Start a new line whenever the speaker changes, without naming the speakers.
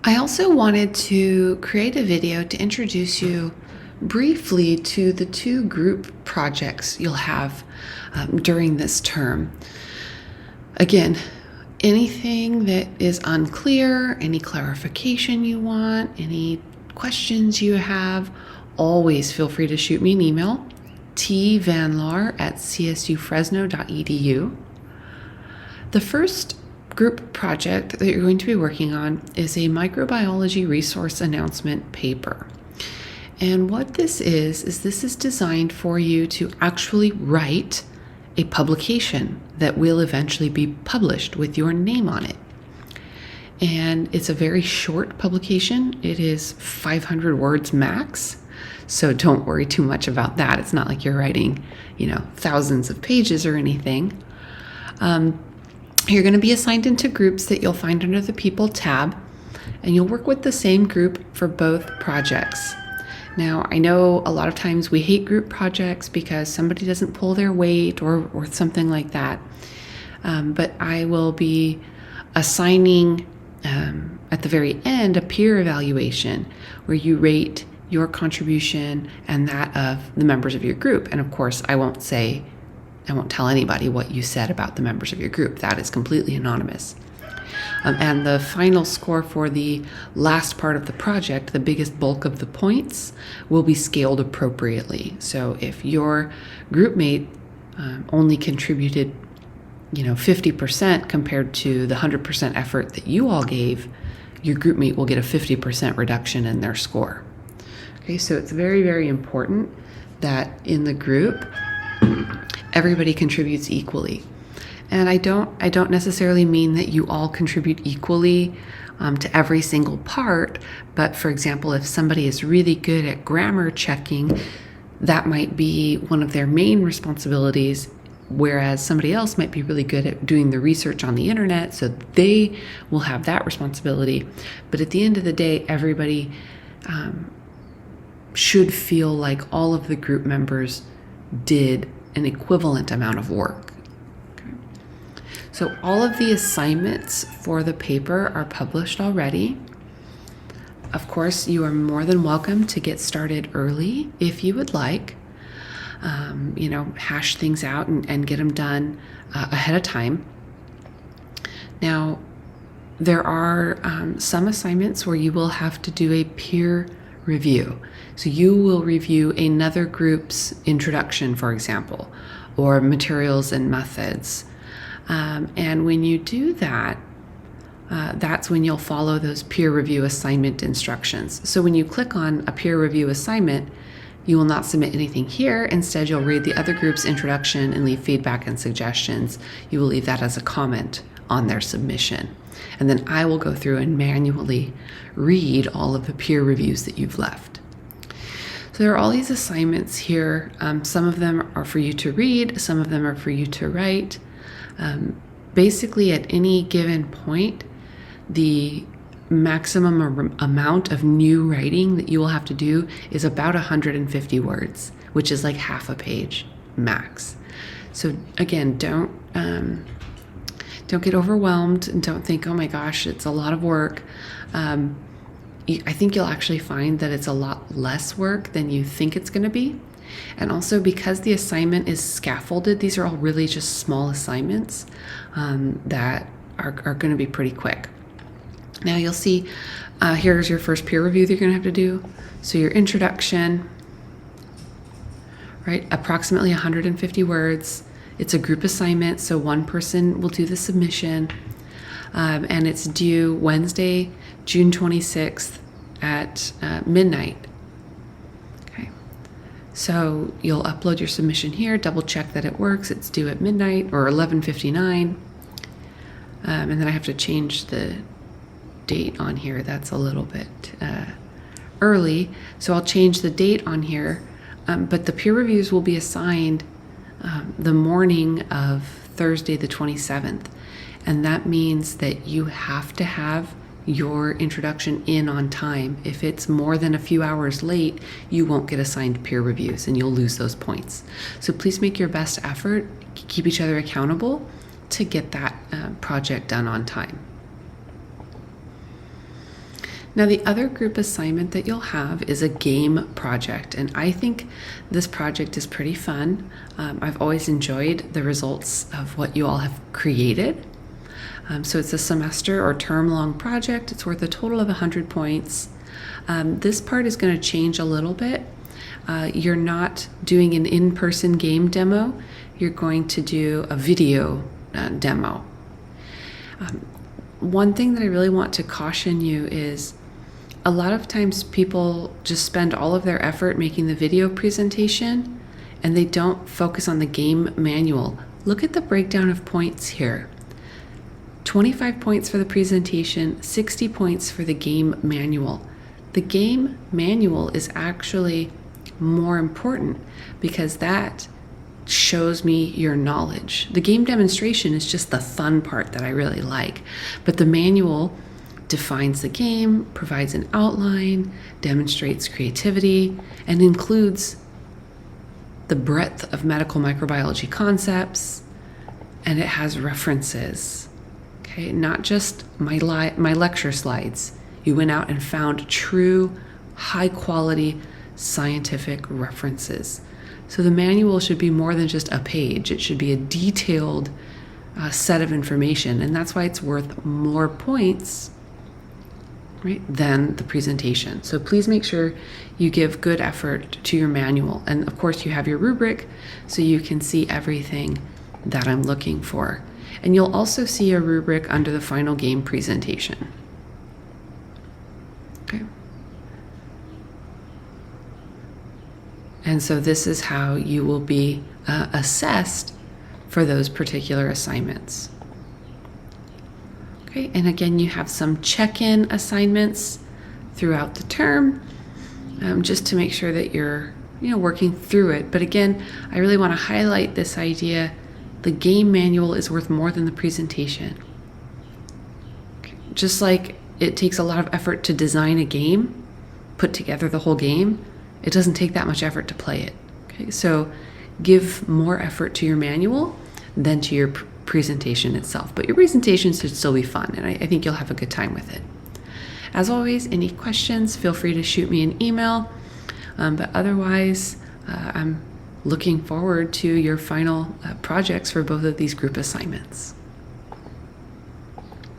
I also wanted to create a video to introduce you briefly to the two group projects you'll have during this term. Again, anything that is unclear, any clarification you want, any questions you have, always feel free to shoot me an email, tvanlar@csufresno.edu. The first group project that you're going to be working on is a microbiology resource announcement paper. And what this is this is designed for you to actually write a publication that will eventually be published with your name on it. And it's a very short publication. It is 500 words max. So don't worry too much about that. It's not like you're writing, thousands of pages or anything. You're going to be assigned into groups that you'll find under the People tab, and you'll work with the same group for both projects. Now, I know a lot of times we hate group projects because somebody doesn't pull their weight or something like that. But I will be assigning at the very end a peer evaluation where you rate your contribution and that of the members of your group. And of course, I won't tell anybody what you said about the members of your group. That is completely anonymous. And the final score for the last part of the project, the biggest bulk of the points, will be scaled appropriately. So if your group mate only contributed 50% compared to the 100% effort that you all gave, your group mate will get a 50% reduction in their score. Okay, so it's very, very important that in the group, everybody contributes equally. And I don't necessarily mean that you all contribute equally to every single part, but for example, if somebody is really good at grammar checking, that might be one of their main responsibilities, whereas somebody else might be really good at doing the research on the internet, so they will have that responsibility. But at the end of the day, everybody should feel like all of the group members did an equivalent amount of work. Okay. So all of the assignments for the paper are published already. Of course, you are more than welcome to get started early if you would like. Hash things out and get them done ahead of time. Now, there are some assignments where you will have to do a peer review. So you will review another group's introduction, for example, or materials and methods. And when you do that, that's when you'll follow those peer review assignment instructions. So when you click on a peer review assignment, you will not submit anything here. Instead, you'll read the other group's introduction and leave feedback and suggestions. You will leave that as a comment on their submission. And then I will go through and manually read all of the peer reviews that you've left. So there are all these assignments here. Some of them are for you to read, some of them are for you to write. Basically, at any given point, the maximum amount of new writing that you will have to do is about 150 words, which is like half a page max. So again, don't get overwhelmed and don't think, oh my gosh, it's a lot of work. I think you'll actually find that it's a lot less work than you think it's going to be. And also, because the assignment is scaffolded, these are all really just small assignments that are going to be pretty quick. Now you'll see, here's your first peer review that you're going to have to do. So your introduction, right? Approximately 150 words. It's a group assignment, so one person will do the submission, and it's due Wednesday, June 26th at midnight. Okay. So you'll upload your submission here, double check that it works. It's due at midnight or 11:59, and then I have to change the date on here. That's a little bit early, so I'll change the date on here, but the peer reviews will be assigned the morning of Thursday the 27th, and that means that you have to have your introduction in on time. If it's more than a few hours late, you won't get assigned peer reviews and you'll lose those points. So please make your best effort, keep each other accountable to get that project done on time. Now, the other group assignment that you'll have is a game project, and I think this project is pretty fun. I've always enjoyed the results of what you all have created. So it's a semester or term-long project. It's worth a total of 100 points. This part is going to change a little bit. You're not doing an in-person game demo. You're going to do a video demo. One thing that I really want to caution you is a lot of times people just spend all of their effort making the video presentation and they don't focus on the game manual. Look at the breakdown of points here. 25 points for the presentation, 60 points for the game manual. The game manual is actually more important because that shows me your knowledge. The game demonstration is just the fun part that I really like, but the manual defines the game, provides an outline, demonstrates creativity, and includes the breadth of medical microbiology concepts, and it has references. Okay, not just my lecture slides. You went out and found true, high-quality scientific references. So the manual should be more than just a page. It should be a detailed set of information, and that's why it's worth more points, right, than the presentation. So please make sure you give good effort to your manual. And of course you have your rubric so you can see everything that I'm looking for. And you'll also see a rubric under the final game presentation. Okay. And so this is how you will be assessed for those particular assignments. Okay, and again, you have some check-in assignments throughout the term, just to make sure that you're, working through it. But again, I really want to highlight this idea: the game manual is worth more than the presentation. Okay. Just like it takes a lot of effort to design a game, put together the whole game, it doesn't take that much effort to play it. Okay, so give more effort to your manual than to your presentation itself. But your presentation should still be fun, and I think you'll have a good time with it. As always, any questions, feel free to shoot me an email. But otherwise, I'm looking forward to your final projects for both of these group assignments.